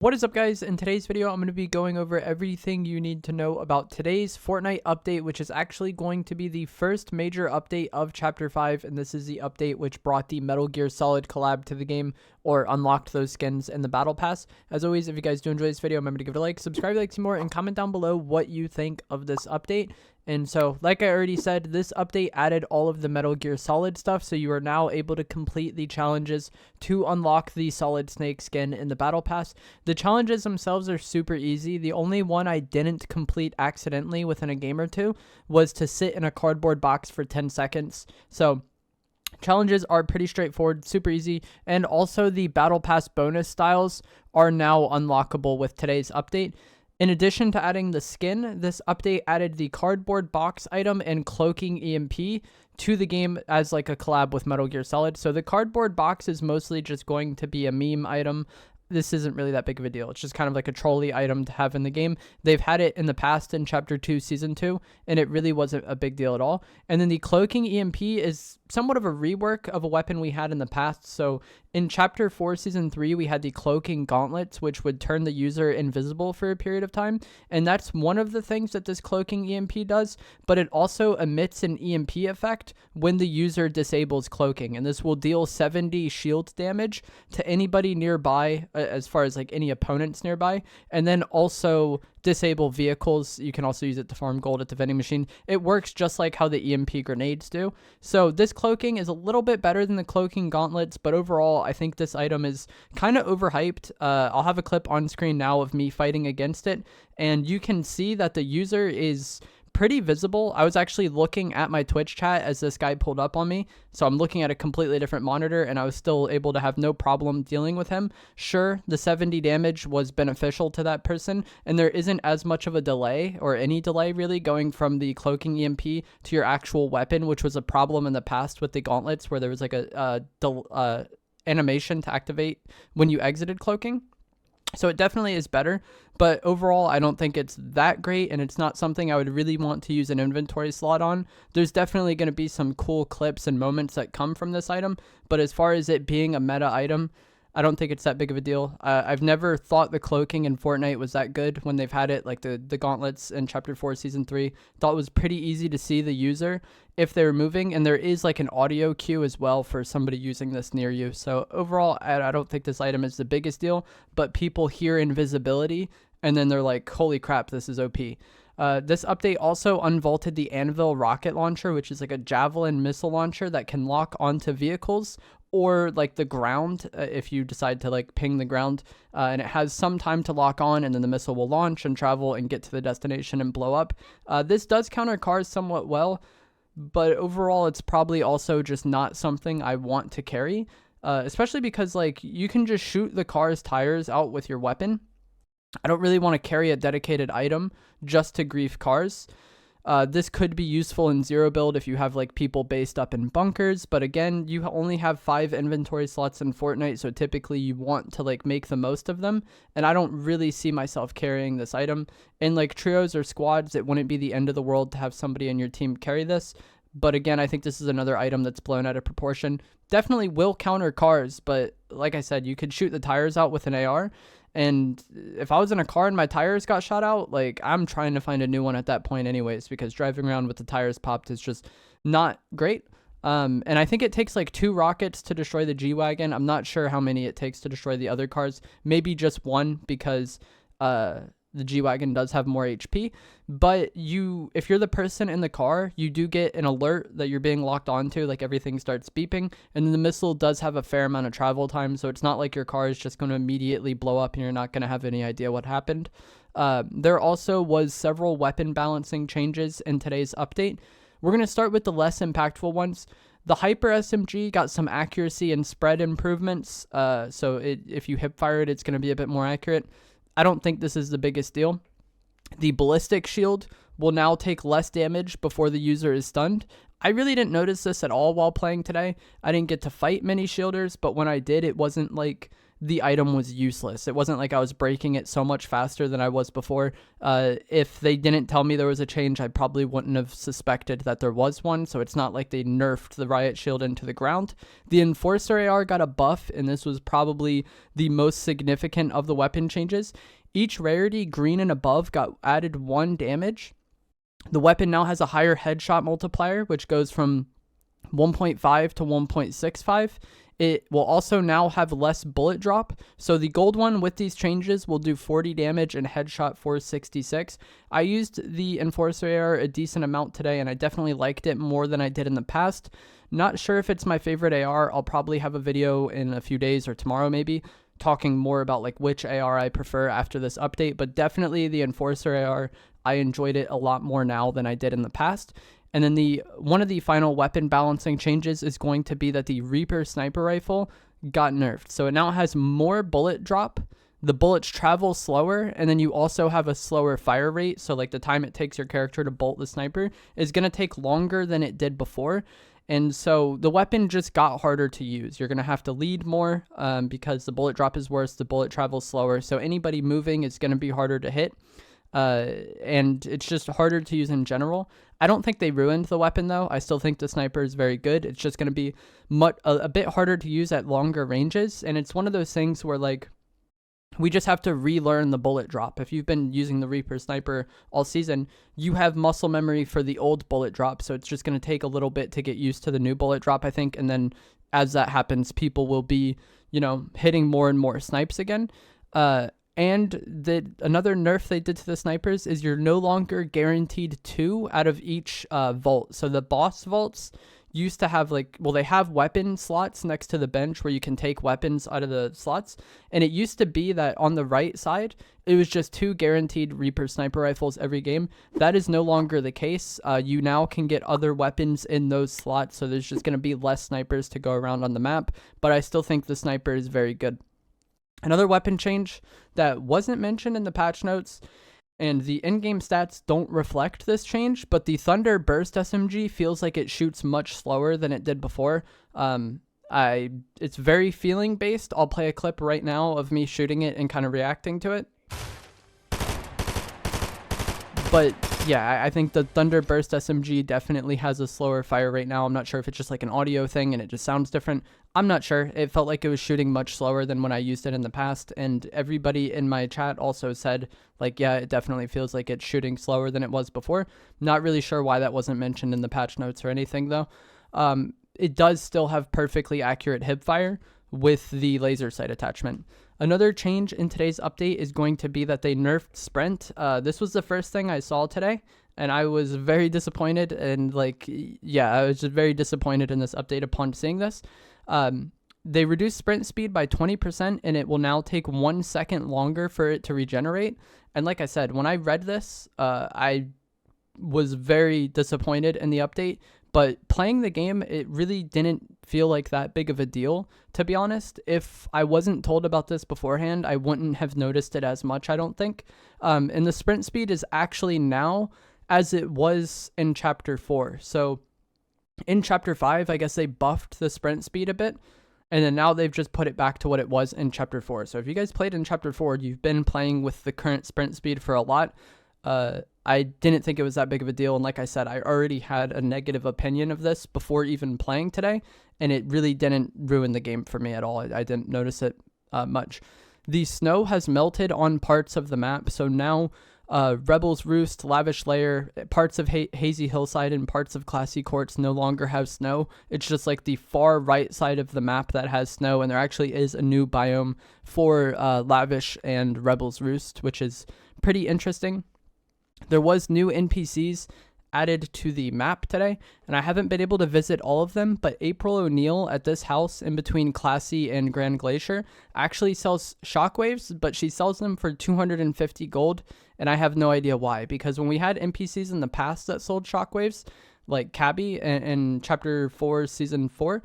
What is up, guys? In today's video, I'm going to be going over everything you need to know about today's Fortnite update, which is actually going to be the first major update of Chapter 5, and this is the update which brought the Metal Gear Solid collab to the game, or unlocked those skins in the Battle Pass. As always, if you guys do enjoy this video, remember to give it a like, subscribe if you like to see more, and comment down below what you think of this update. And so, like I already said, this update added all of the Metal Gear Solid stuff, so you are now able to complete the challenges to unlock the Solid Snake skin in the Battle Pass. The challenges themselves are super easy. The only one I didn't complete accidentally within a game or two was to sit in a cardboard box for 10 seconds. So challenges are pretty straightforward, super easy, and also the Battle Pass bonus styles are now unlockable with today's update. In addition to adding the skin, this update added the cardboard box item and cloaking EMP to the game as like a collab with Metal Gear Solid. So the cardboard box is mostly just going to be a meme item. This isn't really that big of a deal. It's just kind of like a trolley item to have in the game. They've had it in the past in Chapter 2, Season 2, and it really wasn't a big deal at all. And then the cloaking EMP is somewhat of a rework of a weapon we had in the past. So in Chapter 4, Season 3, we had the cloaking gauntlets, which would turn the user invisible for a period of time. And that's one of the things that this cloaking EMP does, but it also emits an EMP effect when the user disables cloaking. And this will deal 70 shield damage to anybody nearby, as far as like any opponents nearby, and then also disable vehicles. You can also use it to farm gold at the vending machine. It works just like how the EMP grenades do. So this cloaking is a little bit better than the cloaking gauntlets, but overall I think this item is kind of overhyped. I'll have a clip on screen now of me fighting against it, and you can see that the user is pretty visible. I was actually looking at my Twitch chat as this guy pulled up on me, so I'm looking at a completely different monitor, and I was still able to have no problem dealing with him. Sure, the 70 damage was beneficial to that person, and there isn't as much of a delay, or any delay really, going from the cloaking EMP to your actual weapon, which was a problem in the past with the gauntlets, where there was like a animation to activate when you exited cloaking. So it definitely is better, but overall I don't think it's that great, and it's not something I would really want to use an inventory slot on. There's definitely going to be some cool clips and moments that come from this item, but as far as it being a meta item, I don't think it's that big of a deal. I've never thought the cloaking in Fortnite was that good when they've had it, like the gauntlets in Chapter 4, Season 3. Thought it was pretty easy to see the user if they're moving, and there is like an audio cue as well for somebody using this near you. So overall, I don't think this item is the biggest deal, but people hear invisibility, and then they're like, holy crap, this is OP. This update also unvaulted the Anvil Rocket launcher, which is like a javelin missile launcher that can lock onto vehicles or like the ground if you decide to like ping the ground, and it has some time to lock on, and then the missile will launch and travel and get to the destination and blow up. This does counter cars somewhat well, but overall it's probably also just not something I want to carry, especially because like you can just shoot the car's tires out with your weapon. I don't really want to carry a dedicated item just to grief cars. This could be useful in zero build if you have like people based up in bunkers, but again, you only have 5 inventory slots in Fortnite, so typically you want to like make the most of them, and I don't really see myself carrying this item. In like trios or squads, it wouldn't be the end of the world to have somebody in your team carry this, but again, I think this is another item that's blown out of proportion. Definitely will counter cars, but like I said, you could shoot the tires out with an AR, and if I was in a car and my tires got shot out, like I'm trying to find a new one at that point anyways, because driving around with the tires popped is just not great. And I think it takes like 2 rockets to destroy the G-Wagon. I'm not sure how many it takes to destroy the other cars. Maybe just 1, because the G-Wagon does have more HP, but if you're the person in the car, you do get an alert that you're being locked onto, like everything starts beeping, and then the missile does have a fair amount of travel time, so it's not like your car is just going to immediately blow up and you're not going to have any idea what happened. There also was several weapon balancing changes in today's update. We're going to start with the less impactful ones. The Hyper SMG got some accuracy and spread improvements, so if you hip fire it, it's going to be a bit more accurate. I don't think this is the biggest deal. The ballistic shield will now take less damage before the user is stunned. I really didn't notice this at all while playing today. I didn't get to fight many shielders, but when I did, it wasn't like the item was useless. It wasn't like I was breaking it so much faster than I was before. If they didn't tell me there was a change, I probably wouldn't have suspected that there was one, so it's not like they nerfed the riot shield into the ground. The Enforcer AR got a buff, and this was probably the most significant of the weapon changes. Each rarity, green and above, got added 1 damage. The weapon now has a higher headshot multiplier, which goes from 1.5 to 1.65. It will also now have less bullet drop. So the gold one with these changes will do 40 damage and headshot 466. I used the Enforcer AR a decent amount today, and I definitely liked it more than I did in the past. Not sure if it's my favorite AR. I'll probably have a video in a few days or tomorrow maybe talking more about like which AR I prefer after this update, but definitely the Enforcer AR, I enjoyed it a lot more now than I did in the past. And then one of the final weapon balancing changes is going to be that the Reaper sniper rifle got nerfed. So it now has more bullet drop. The bullets travel slower, and then you also have a slower fire rate. So like the time it takes your character to bolt the sniper is going to take longer than it did before. And so the weapon just got harder to use. You're going to have to lead more because the bullet drop is worse. The bullet travels slower. So anybody moving is going to be harder to hit. And it's just harder to use in general. I don't think they ruined the weapon though. I still think the sniper is very good. It's just going to be a bit harder to use at longer ranges. And it's one of those things where like we just have to relearn the bullet drop. If you've been using the Reaper sniper all season, you have muscle memory for the old bullet drop. So it's just going to take a little bit to get used to the new bullet drop, I think. And then as that happens, people will be, hitting more and more snipes again. And another nerf they did to the snipers is you're no longer guaranteed 2 out of each vault. So the boss vaults used to have they have weapon slots next to the bench where you can take weapons out of the slots. And it used to be that on the right side, it was just 2 guaranteed Reaper sniper rifles every game. That is no longer the case. You now can get other weapons in those slots. So there's just going to be less snipers to go around on the map. But I still think the sniper is very good. Another weapon change that wasn't mentioned in the patch notes, and the in-game stats don't reflect this change, but the Thunder Burst SMG feels like it shoots much slower than it did before. It's very feeling based. I'll play a clip right now of me shooting it and kind of reacting to it. But yeah, I think the Thunder Burst SMG definitely has a slower fire rate now. I'm not sure if it's just like an audio thing and it just sounds different. I'm not sure. It felt like it was shooting much slower than when I used it in the past. And everybody in my chat also said, yeah, it definitely feels like it's shooting slower than it was before. Not really sure why that wasn't mentioned in the patch notes or anything, though. It does still have perfectly accurate hip fire with the laser sight attachment. Another change in today's update is going to be that they nerfed sprint. This was the first thing I saw today, and I was very disappointed. And I was just very disappointed in this update upon seeing this. They reduced sprint speed by 20%, and it will now take 1 second longer for it to regenerate. And like I said, when I read this, I was very disappointed in the update. But playing the game, it really didn't feel like that big of a deal, to be honest. If I wasn't told about this beforehand, I wouldn't have noticed it as much, I don't think. And the sprint speed is actually now as it was in Chapter 4. So in Chapter 5, I guess they buffed the sprint speed a bit, and then now they've just put it back to what it was in Chapter 4. So if you guys played in Chapter 4, you've been playing with the current sprint speed for a lot. I didn't think it was that big of a deal, and like I said, I already had a negative opinion of this before even playing today, and it really didn't ruin the game for me at all. I didn't notice it much. The snow has melted on parts of the map, so now Rebel's Roost, Lavish Lair, parts of Hazy Hillside, and parts of Classy Courts no longer have snow. It's just like the far right side of the map that has snow, and there actually is a new biome for Lavish and Rebel's Roost, which is pretty interesting. There was new NPCs added to the map today, and I haven't been able to visit all of them, but April O'Neil at this house in between Classy and Grand Glacier actually sells shockwaves, but she sells them for 250 gold, and I have no idea why, because when we had NPCs in the past that sold shockwaves, like Cabby in Chapter 4, Season 4,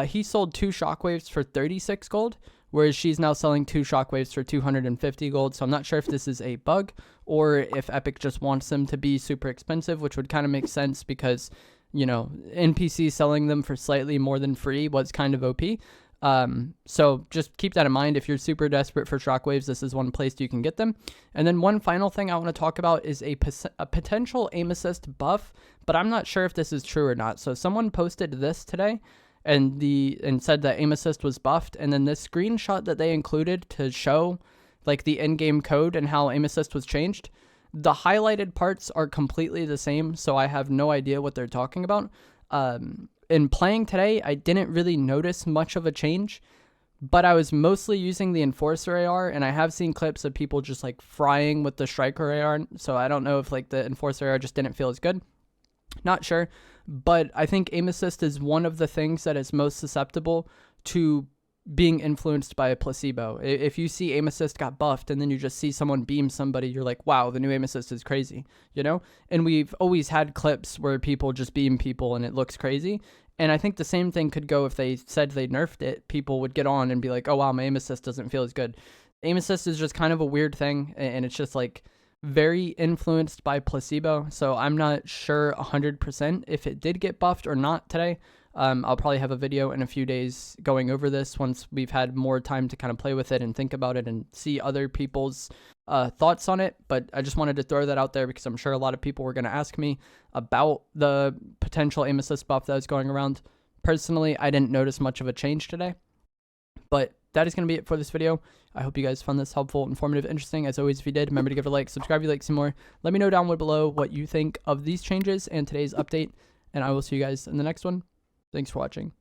he sold 2 shockwaves for 36 gold, whereas she's now selling 2 shockwaves for 250 gold. So I'm not sure if this is a bug or if Epic just wants them to be super expensive, which would kind of make sense because, NPC selling them for slightly more than free was kind of OP. So just keep that in mind. If you're super desperate for shockwaves, this is one place you can get them. And then one final thing I want to talk about is a potential aim assist buff, but I'm not sure if this is true or not. So someone posted this today and said that aim assist was buffed, and then this screenshot that they included to show like the in-game code and how aim assist was changed, the highlighted parts are completely the same, so I have no idea what they're talking about. In playing today, I didn't really notice much of a change, but I was mostly using the Enforcer AR, and I have seen clips of people just like frying with the Striker AR, so I don't know if like the Enforcer AR just didn't feel as good. Not sure, but I think aim assist is one of the things that is most susceptible to being influenced by a placebo. If you see aim assist got buffed and then you just see someone beam somebody, you're like, wow, the new aim assist is crazy, you know? And we've always had clips where people just beam people and it looks crazy. And I think the same thing could go if they said they nerfed it. People would get on and be like, oh wow, my aim assist doesn't feel as good. Aim assist is just kind of a weird thing, and it's just like very influenced by placebo. So I'm not sure 100% if it did get buffed or not today. I'll probably have a video in a few days going over this once we've had more time to kind of play with it and think about it and see other people's thoughts on it. But I just wanted to throw that out there because I'm sure a lot of people were going to ask me about the potential aim assist buff that was going around. Personally, I didn't notice much of a change today. But that is going to be it for this video. I hope you guys found this helpful, informative, interesting. As always, if you did, remember to give it a like, subscribe if you like some more. Let me know down below what you think of these changes and today's update. And I will see you guys in the next one. Thanks for watching.